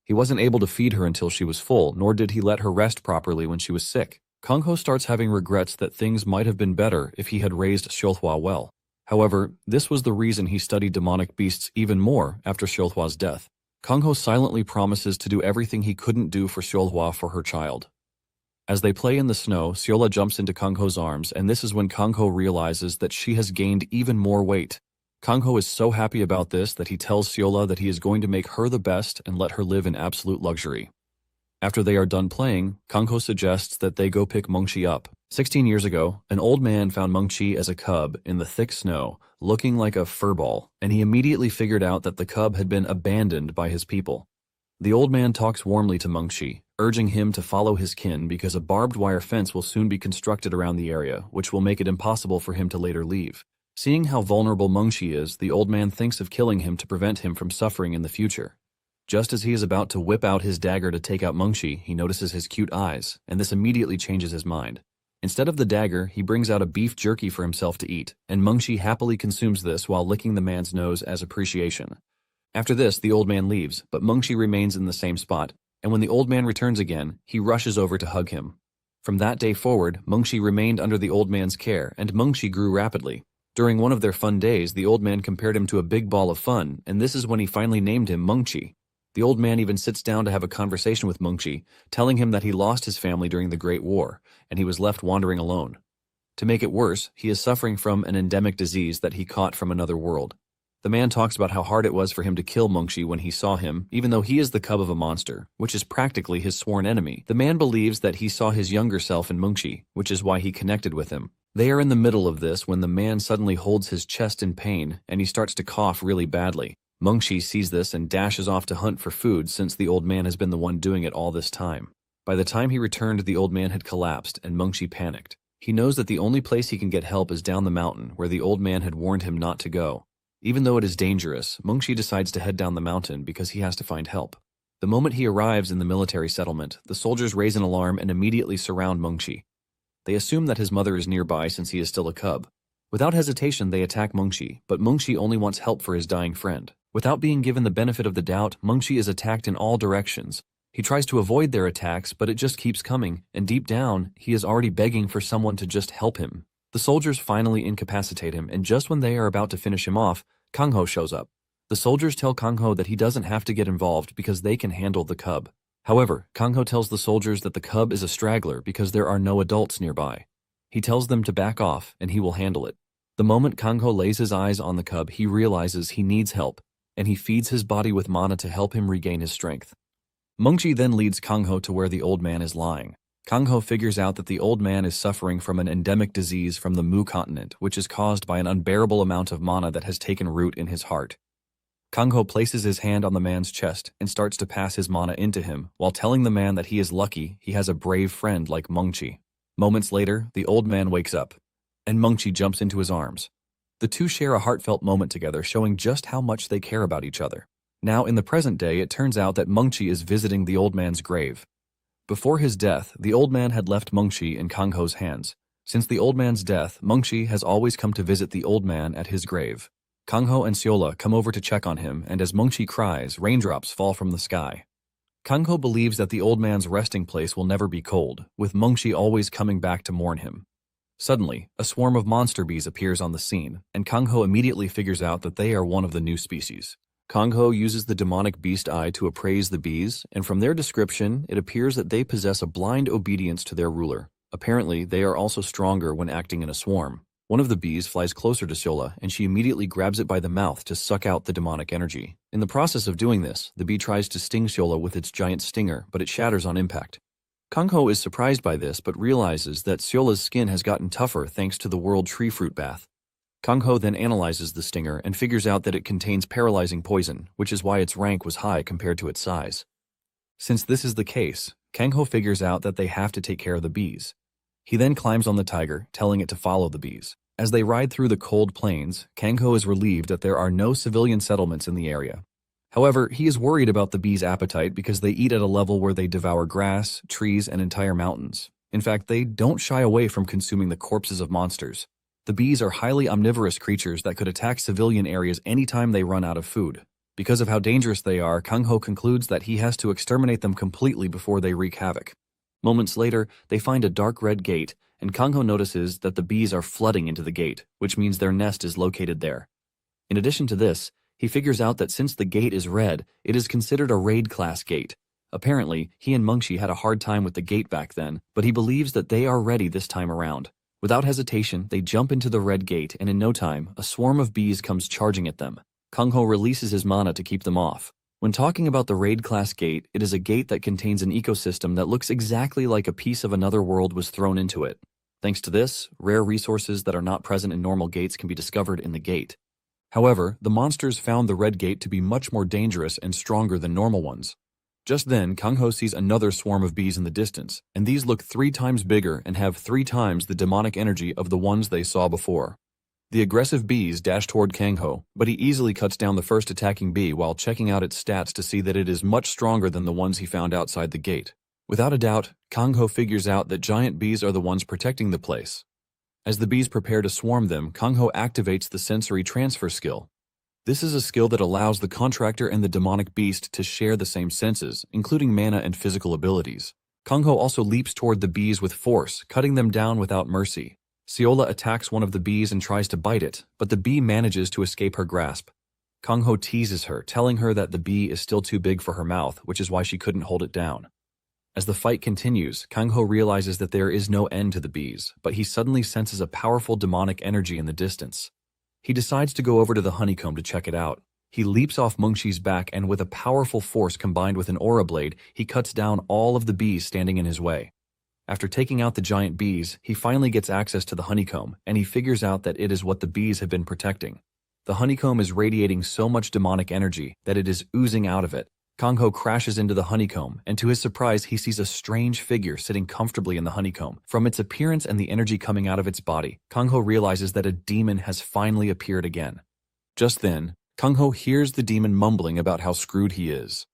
He wasn't able to feed her until she was full, nor did he let her rest properly when she was sick. Kang-ho starts having regrets that things might have been better if he had raised Seola well. However, this was the reason he studied demonic beasts even more after Seola's death. Kang-ho silently promises to do everything he couldn't do for Seola for her child. As they play in the snow, Seola jumps into Kang-ho's arms, and this is when Kang-ho realizes that she has gained even more weight. Kang-ho is so happy about this that he tells Seola that he is going to make her the best and let her live in absolute luxury. After they are done playing, Kangho suggests that they go pick Mengqi up. 16 years ago, an old man found Mengqi as a cub in the thick snow, looking like a furball, and he immediately figured out that the cub had been abandoned by his people. The old man talks warmly to Mengqi, urging him to follow his kin because a barbed wire fence will soon be constructed around the area, which will make it impossible for him to later leave. Seeing how vulnerable Mengqi is, the old man thinks of killing him to prevent him from suffering in the future. Just as he is about to whip out his dagger to take out Mengqi, he notices his cute eyes, and this immediately changes his mind. Instead of the dagger, he brings out a beef jerky for himself to eat, and Mengqi happily consumes this while licking the man's nose as appreciation. After this, the old man leaves, but Mengqi remains in the same spot, and when the old man returns again, he rushes over to hug him. From that day forward, Mengqi remained under the old man's care, and Mengqi grew rapidly. During one of their fun days, the old man compared him to a big ball of fun, and this is when he finally named him Mengqi. The old man even sits down to have a conversation with Mengqi, telling him that he lost his family during the Great War, and he was left wandering alone. To make it worse, he is suffering from an endemic disease that he caught from another world. The man talks about how hard it was for him to kill Mengqi when he saw him, even though he is the cub of a monster, which is practically his sworn enemy. The man believes that he saw his younger self in Mengqi, which is why he connected with him. They are in the middle of this when the man suddenly holds his chest in pain, and he starts to cough really badly. Mengqi sees this and dashes off to hunt for food since the old man has been the one doing it all this time. By the time he returned, the old man had collapsed, and Mengqi panicked. He knows that the only place he can get help is down the mountain, where the old man had warned him not to go. Even though it is dangerous, Mengqi decides to head down the mountain because he has to find help. The moment he arrives in the military settlement, the soldiers raise an alarm and immediately surround Mengqi. They assume that his mother is nearby since he is still a cub. Without hesitation, they attack Mengqi, but Mengqi only wants help for his dying friend. Without being given the benefit of the doubt, Mengqi is attacked in all directions. He tries to avoid their attacks, but it just keeps coming, and deep down, he is already begging for someone to just help him. The soldiers finally incapacitate him, and just when they are about to finish him off, Kangho shows up. The soldiers tell Kangho that he doesn't have to get involved because they can handle the cub. However, Kangho tells the soldiers that the cub is a straggler because there are no adults nearby. He tells them to back off, and he will handle it. The moment Kangho lays his eyes on the cub, he realizes he needs help, and he feeds his body with mana to help him regain his strength. Mengqi then leads Kangho to where the old man is lying. Kangho figures out that the old man is suffering from an endemic disease from the Mu continent, which is caused by an unbearable amount of mana that has taken root in his heart. Kangho places his hand on the man's chest and starts to pass his mana into him, while telling the man that he is lucky he has a brave friend like Mengqi. Moments later, the old man wakes up, and Mengqi jumps into his arms. The two share a heartfelt moment together, showing just how much they care about each other. Now, in the present day, it turns out that Mengqi is visiting the old man's grave. Before his death, the old man had left Mengqi in Kangho's hands. Since the old man's death, Mengqi has always come to visit the old man at his grave. Kangho and Seola come over to check on him, and as Mengqi cries, raindrops fall from the sky. Kangho believes that the old man's resting place will never be cold, with Mengqi always coming back to mourn him. Suddenly, a swarm of monster bees appears on the scene, and Kangho immediately figures out that they are one of the new species. Kangho uses the demonic beast eye to appraise the bees, and from their description, it appears that they possess a blind obedience to their ruler. Apparently, they are also stronger when acting in a swarm. One of the bees flies closer to Seola, and she immediately grabs it by the mouth to suck out the demonic energy. In the process of doing this, the bee tries to sting Seola with its giant stinger, but it shatters on impact. Kangho is surprised by this, but realizes that Seola's skin has gotten tougher thanks to the world tree fruit bath. Kangho then analyzes the stinger and figures out that it contains paralyzing poison, which is why its rank was high compared to its size. Since this is the case, Kangho figures out that they have to take care of the bees. He then climbs on the tiger, telling it to follow the bees. As they ride through the cold plains, Kangho is relieved that there are no civilian settlements in the area. However, he is worried about the bees' appetite because they eat at a level where they devour grass, trees, and entire mountains. In fact, they don't shy away from consuming the corpses of monsters. The bees are highly omnivorous creatures that could attack civilian areas anytime they run out of food. Because of how dangerous they are, Kangho concludes that he has to exterminate them completely before they wreak havoc. Moments later, they find a dark red gate, and Kangho notices that the bees are flooding into the gate, which means their nest is located there. In addition to this, he figures out that since the gate is red, it is considered a raid-class gate. Apparently, he and Mengqi had a hard time with the gate back then, but he believes that they are ready this time around. Without hesitation, they jump into the red gate, and in no time, a swarm of bees comes charging at them. Kangho releases his mana to keep them off. When talking about the Raid class gate, it is a gate that contains an ecosystem that looks exactly like a piece of another world was thrown into it. Thanks to this, rare resources that are not present in normal gates can be discovered in the gate. However, the monsters found the red gate to be much more dangerous and stronger than normal ones. Just then, Kang-ho sees another swarm of bees in the distance, and these look 3 times bigger and have 3 times the demonic energy of the ones they saw before. The aggressive bees dash toward Kang-ho, but he easily cuts down the first attacking bee while checking out its stats to see that it is much stronger than the ones he found outside the gate. Without a doubt, Kang-ho figures out that giant bees are the ones protecting the place. As the bees prepare to swarm them, Kang-ho activates the sensory transfer skill. This is a skill that allows the contractor and the demonic beast to share the same senses, including mana and physical abilities. Kang-ho also leaps toward the bees with force, cutting them down without mercy. Seola attacks one of the bees and tries to bite it, but the bee manages to escape her grasp. Kang-ho teases her, telling her that the bee is still too big for her mouth, which is why she couldn't hold it down. As the fight continues, Kang-ho realizes that there is no end to the bees, but he suddenly senses a powerful demonic energy in the distance. He decides to go over to the honeycomb to check it out. He leaps off Mungxi's back and with a powerful force combined with an aura blade, he cuts down all of the bees standing in his way. After taking out the giant bees, he finally gets access to the honeycomb, and he figures out that it is what the bees have been protecting. The honeycomb is radiating so much demonic energy that it is oozing out of it. Kang-ho crashes into the honeycomb, and to his surprise, he sees a strange figure sitting comfortably in the honeycomb. From its appearance and the energy coming out of its body, Kang-ho realizes that a demon has finally appeared again. Just then, Kang-ho hears the demon mumbling about how screwed he is.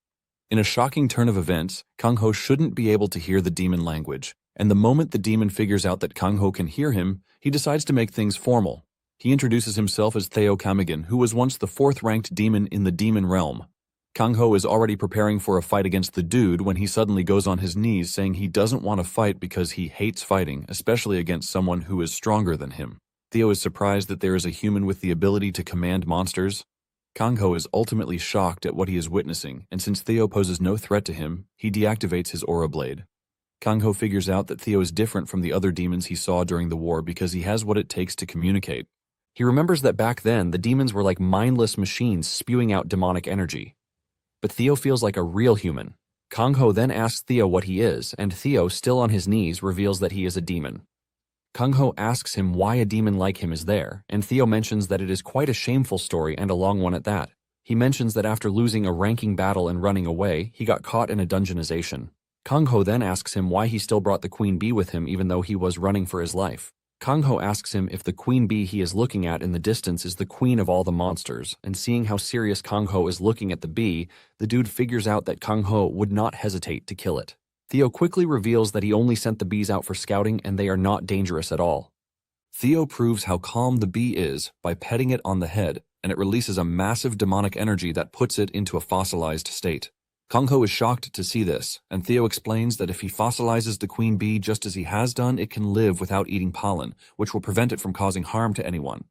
In a shocking turn of events, Kang-ho shouldn't be able to hear the demon language, and the moment the demon figures out that Kang-ho can hear him, he decides to make things formal. He introduces himself as Theo Kamigan, who was once the 4th-ranked demon in the demon realm. Kang-ho is already preparing for a fight against the dude when he suddenly goes on his knees saying he doesn't want to fight because he hates fighting, especially against someone who is stronger than him. Theo is surprised that there is a human with the ability to command monsters. Kang-ho is ultimately shocked at what he is witnessing, and since Theo poses no threat to him, he deactivates his aura blade. Kang-ho figures out that Theo is different from the other demons he saw during the war because he has what it takes to communicate. He remembers that back then, the demons were like mindless machines spewing out demonic energy. But Theo feels like a real human. Kang-ho then asks Theo what he is, and Theo, still on his knees, reveals that he is a demon. Kang-ho asks him why a demon like him is there, and Theo mentions that it is quite a shameful story and a long one at that. He mentions that after losing a ranking battle and running away, he got caught in a dungeonization. Kang-ho then asks him why he still brought the queen bee with him even though he was running for his life. Kang-ho asks him if the queen bee he is looking at in the distance is the queen of all the monsters, and seeing how serious Kang-ho is looking at the bee, the dude figures out that Kang-ho would not hesitate to kill it. Theo quickly reveals that he only sent the bees out for scouting and they are not dangerous at all. Theo proves how calm the bee is by petting it on the head, and it releases a massive demonic energy that puts it into a fossilized state. Kang-ho is shocked to see this, and Theo explains that if he fossilizes the queen bee just as he has done, it can live without eating pollen, which will prevent it from causing harm to anyone.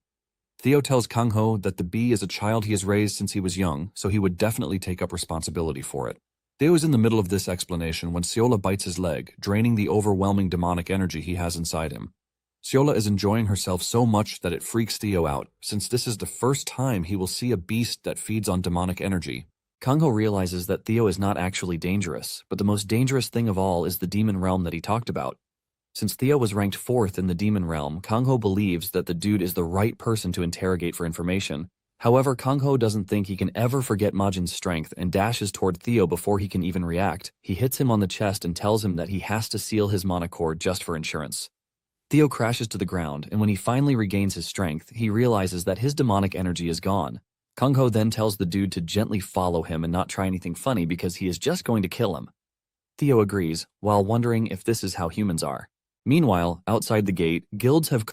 Theo tells Kang-ho that the bee is a child he has raised since he was young, so he would definitely take up responsibility for it. Theo is in the middle of this explanation when Seola bites his leg, draining the overwhelming demonic energy he has inside him. Seola is enjoying herself so much that it freaks Theo out, since this is the first time he will see a beast that feeds on demonic energy. Kang-ho realizes that Theo is not actually dangerous, but the most dangerous thing of all is the demon realm that he talked about. Since Theo was ranked 4th in the demon realm, Kang-ho believes that the dude is the right person to interrogate for information. However, Kang-ho doesn't think he can ever forget Majin's strength and dashes toward Theo before he can even react. He hits him on the chest and tells him that he has to seal his mana cord just for insurance. Theo crashes to the ground, and when he finally regains his strength, he realizes that his demonic energy is gone. Kang-ho then tells the dude to gently follow him and not try anything funny because he is just going to kill him. Theo agrees, while wondering if this is how humans are. Meanwhile, outside the gate, guilds have...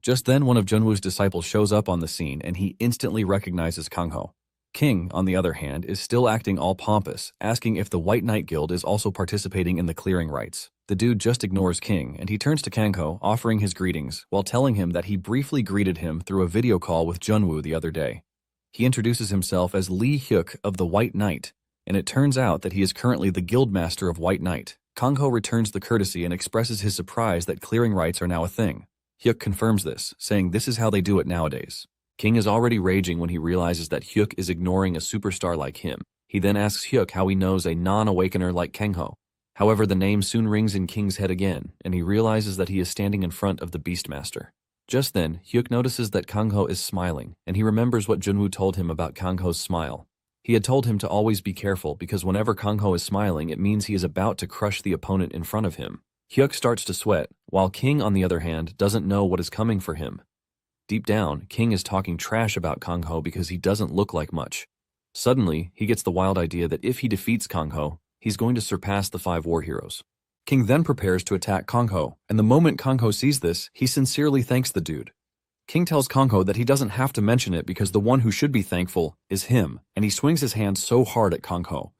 Just then, one of Junwoo's disciples shows up on the scene and he instantly recognizes Kang-ho. King, on the other hand, is still acting all pompous, asking if the White Knight Guild is also participating in the clearing rites. The dude just ignores King, and he turns to Kang-ho, offering his greetings, while telling him that he briefly greeted him through a video call with Junwoo the other day. He introduces himself as Lee Hyuk of the White Knight, and it turns out that he is currently the Guildmaster of White Knight. Kang-ho returns the courtesy and expresses his surprise that clearing rites are now a thing. Hyuk confirms this, saying this is how they do it nowadays. King is already raging when he realizes that Hyuk is ignoring a superstar like him. He then asks Hyuk how he knows a non-awakener like Kangho. However, the name soon rings in King's head again, and he realizes that he is standing in front of the Beastmaster. Just then, Hyuk notices that Kangho is smiling, and he remembers what Junwoo told him about Kangho's smile. He had told him to always be careful because whenever Kangho is smiling, it means he is about to crush the opponent in front of him. Hyuk starts to sweat, while King, on the other hand, doesn't know what is coming for him. Deep down, King is talking trash about Kangho because he doesn't look like much. Suddenly, he gets the wild idea that if he defeats Kangho, he's going to surpass the 5 war heroes. King then prepares to attack Kangho, and the moment Kangho sees this, he sincerely thanks the dude. King tells Kangho that he doesn't have to mention it because the one who should be thankful is him, and he swings his hand so hard at Kangho.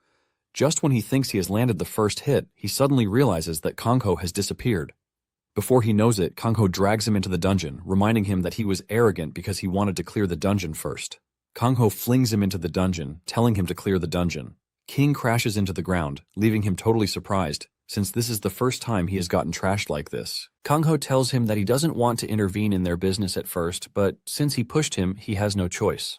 Just when he thinks he has landed the first hit, he suddenly realizes that Kangho has disappeared. Before he knows it, Kangho drags him into the dungeon, reminding him that he was arrogant because he wanted to clear the dungeon first. Kangho flings him into the dungeon, telling him to clear the dungeon. King crashes into the ground, leaving him totally surprised, since this is the first time he has gotten trashed like this. Kangho tells him that he doesn't want to intervene in their business at first, but since he pushed him, he has no choice.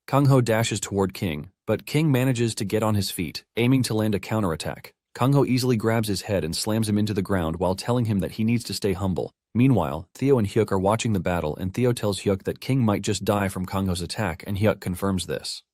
Kangho dashes toward King, but King manages to get on his feet, aiming to land a counterattack. Kangho easily grabs his head and slams him into the ground while telling him that he needs to stay humble. Meanwhile, Theo and Hyuk are watching the battle, and Theo tells Hyuk that King might just die from Kangho's attack, and Hyuk confirms this.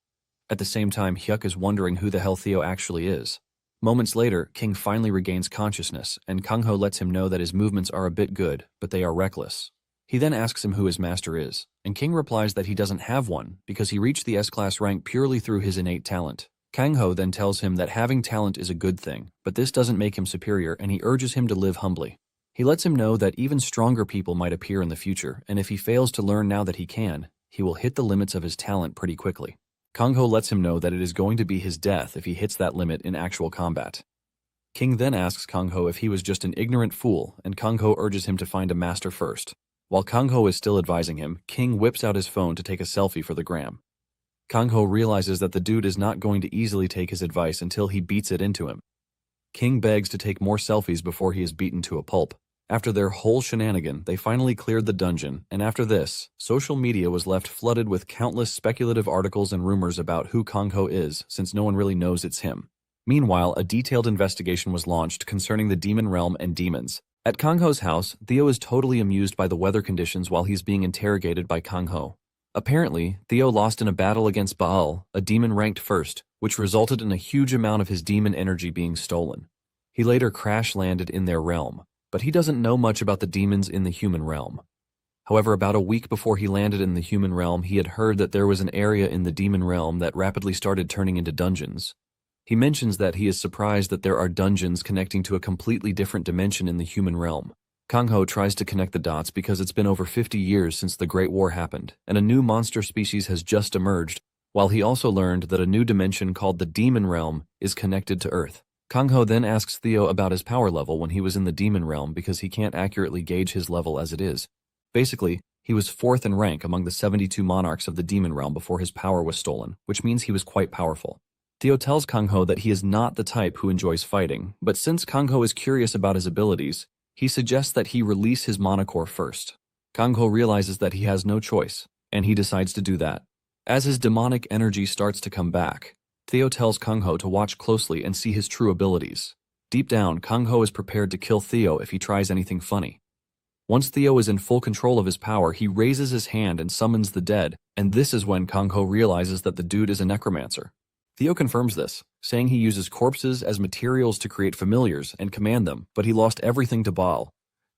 At the same time, Hyuk is wondering who the hell Theo actually is. Moments later, King finally regains consciousness, and Kangho lets him know that his movements are a bit good, but they are reckless. He then asks him who his master is, and King replies that he doesn't have one because he reached the S-class rank purely through his innate talent. Kangho then tells him that having talent is a good thing, but this doesn't make him superior, and he urges him to live humbly. He lets him know that even stronger people might appear in the future, and if he fails to learn now that he can, he will hit the limits of his talent pretty quickly. Kangho lets him know that it is going to be his death if he hits that limit in actual combat. King then asks Kangho if he was just an ignorant fool, and Kangho urges him to find a master first. While Kangho is still advising him, King whips out his phone to take a selfie for the gram. Kangho realizes that the dude is not going to easily take his advice until he beats it into him. King begs to take more selfies before he is beaten to a pulp. After their whole shenanigan, they finally cleared the dungeon, and after this, social media was left flooded with countless speculative articles and rumors about who Kangho is, since no one really knows it's him. Meanwhile, a detailed investigation was launched concerning the demon realm and demons. At Kangho's house, Theo is totally amused by the weather conditions while he's being interrogated by Kangho. Apparently, Theo lost in a battle against Baal, a demon ranked first, which resulted in a huge amount of his demon energy being stolen. He later crash-landed in their realm, but he doesn't know much about the demons in the human realm. However, about a week before he landed in the human realm, he had heard that there was an area in the demon realm that rapidly started turning into dungeons. He mentions that he is surprised that there are dungeons connecting to a completely different dimension in the human realm. Kangho tries to connect the dots because it's been over 50 years since the Great War happened, and a new monster species has just emerged, while he also learned that a new dimension called the Demon Realm is connected to Earth. Kangho then asks Theo about his power level when he was in the Demon Realm because he can't accurately gauge his level as it is. Basically, he was 4th in rank among the 72 monarchs of the Demon Realm before his power was stolen, which means he was quite powerful. Theo tells Kangho that he is not the type who enjoys fighting, but since Kangho is curious about his abilities, he suggests that he release his monocore first. Kangho realizes that he has no choice, and he decides to do that. As his demonic energy starts to come back, Theo tells Kangho to watch closely and see his true abilities. Deep down, Kangho is prepared to kill Theo if he tries anything funny. Once Theo is in full control of his power, he raises his hand and summons the dead, and this is when Kangho realizes that the dude is a necromancer. Theo confirms this, saying he uses corpses as materials to create familiars and command them, but he lost everything to Baal.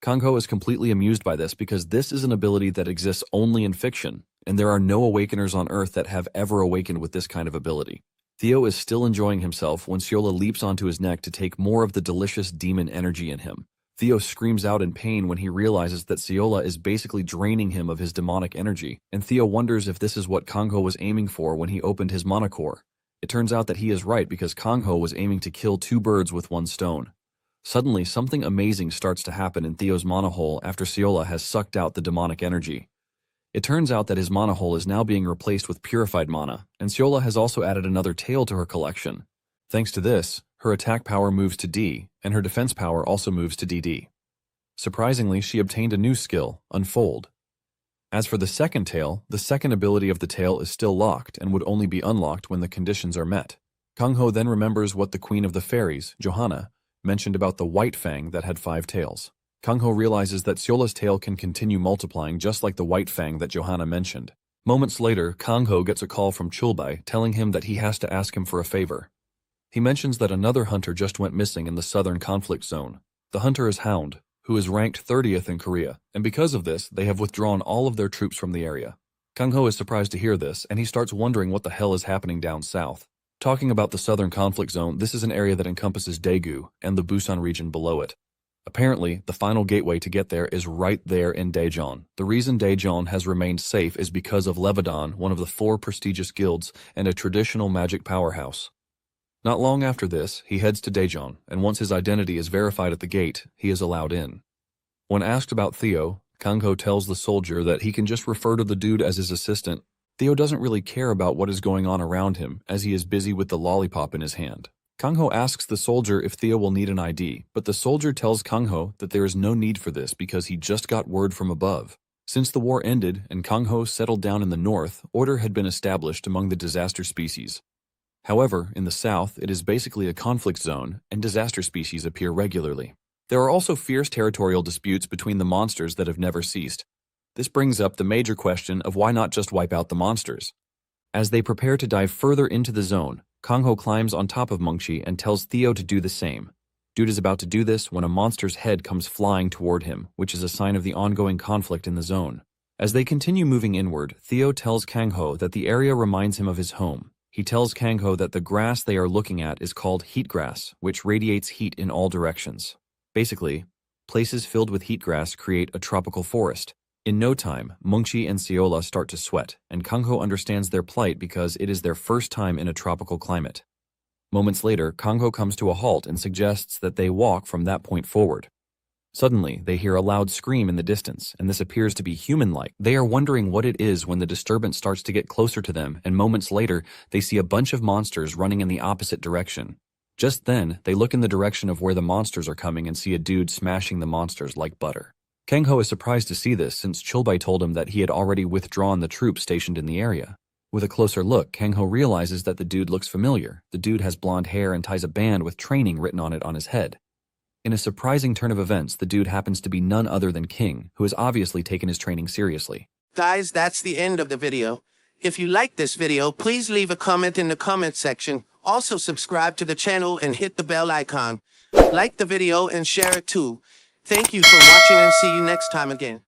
Kangho is completely amused by this because this is an ability that exists only in fiction, and there are no awakeners on Earth that have ever awakened with this kind of ability. Theo is still enjoying himself when Siola leaps onto his neck to take more of the delicious demon energy in him. Theo screams out in pain when he realizes that Siola is basically draining him of his demonic energy, and Theo wonders if this is what Kangho was aiming for when he opened his monocore. It turns out that he is right because Kangho was aiming to kill 2 birds with 1 stone. Suddenly, something amazing starts to happen in Theo's monohole after Siola has sucked out the demonic energy. It turns out that his monohole is now being replaced with purified mana, and Siola has also added another tail to her collection. Thanks to this, her attack power moves to D, and her defense power also moves to DD. Surprisingly, she obtained a new skill, Unfold. As for the second tail, the second ability of the tail is still locked and would only be unlocked when the conditions are met. Kang-ho then remembers what the Queen of the Fairies, Johanna, mentioned about the white fang that had 5 tails. Kang-ho realizes that Seola's tail can continue multiplying just like the white fang that Johanna mentioned. Moments later, Kang-ho gets a call from Chulbai telling him that he has to ask him for a favor. He mentions that another hunter just went missing in the southern conflict zone. The hunter is Hound, who is ranked 30th in Korea, and because of this, they have withdrawn all of their troops from the area. Kang-ho is surprised to hear this, and he starts wondering what the hell is happening down south. Talking about the southern conflict zone, this is an area that encompasses Daegu and the Busan region below it. Apparently, the final gateway to get there is right there in Daejeon. The reason Daejeon has remained safe is because of Levidan, one of the 4 prestigious guilds and a traditional magic powerhouse. Not long after this, he heads to Daejeon, and once his identity is verified at the gate, he is allowed in. When asked about Theo, Kang-ho tells the soldier that he can just refer to the dude as his assistant. Theo doesn't really care about what is going on around him, as he is busy with the lollipop in his hand. Kang-ho asks the soldier if Theo will need an ID, but the soldier tells Kang-ho that there is no need for this because he just got word from above. Since the war ended and Kang-ho settled down in the north, order had been established among the disaster species. However, in the south, it is basically a conflict zone, and disaster species appear regularly. There are also fierce territorial disputes between the monsters that have never ceased. This brings up the major question of why not just wipe out the monsters. As they prepare to dive further into the zone, Kang-ho climbs on top of Mengchi and tells Theo to do the same. Dude is about to do this when a monster's head comes flying toward him, which is a sign of the ongoing conflict in the zone. As they continue moving inward, Theo tells Kang-ho that the area reminds him of his home. He tells Kang-ho that the grass they are looking at is called heat grass, which radiates heat in all directions. Basically, places filled with heat grass create a tropical forest. In no time, Mengchi and Seola start to sweat, and Kang-ho understands their plight because it is their first time in a tropical climate. Moments later, Kang-ho comes to a halt and suggests that they walk from that point forward. Suddenly, they hear a loud scream in the distance, and this appears to be human-like. They are wondering what it is when the disturbance starts to get closer to them, and moments later, they see a bunch of monsters running in the opposite direction. Just then, they look in the direction of where the monsters are coming and see a dude smashing the monsters like butter. Kang-ho is surprised to see this since Chulbai told him that he had already withdrawn the troops stationed in the area. With a closer look, Kang-ho realizes that the dude looks familiar. The dude has blonde hair and ties a band with training written on it on his head. In a surprising turn of events, the dude happens to be none other than King, who has obviously taken his training seriously. Guys, that's the end of the video. If you like this video, please leave a comment in the comment section. Also subscribe to the channel and hit the bell icon. Like the video and share it too. Thank you for watching and see you next time again.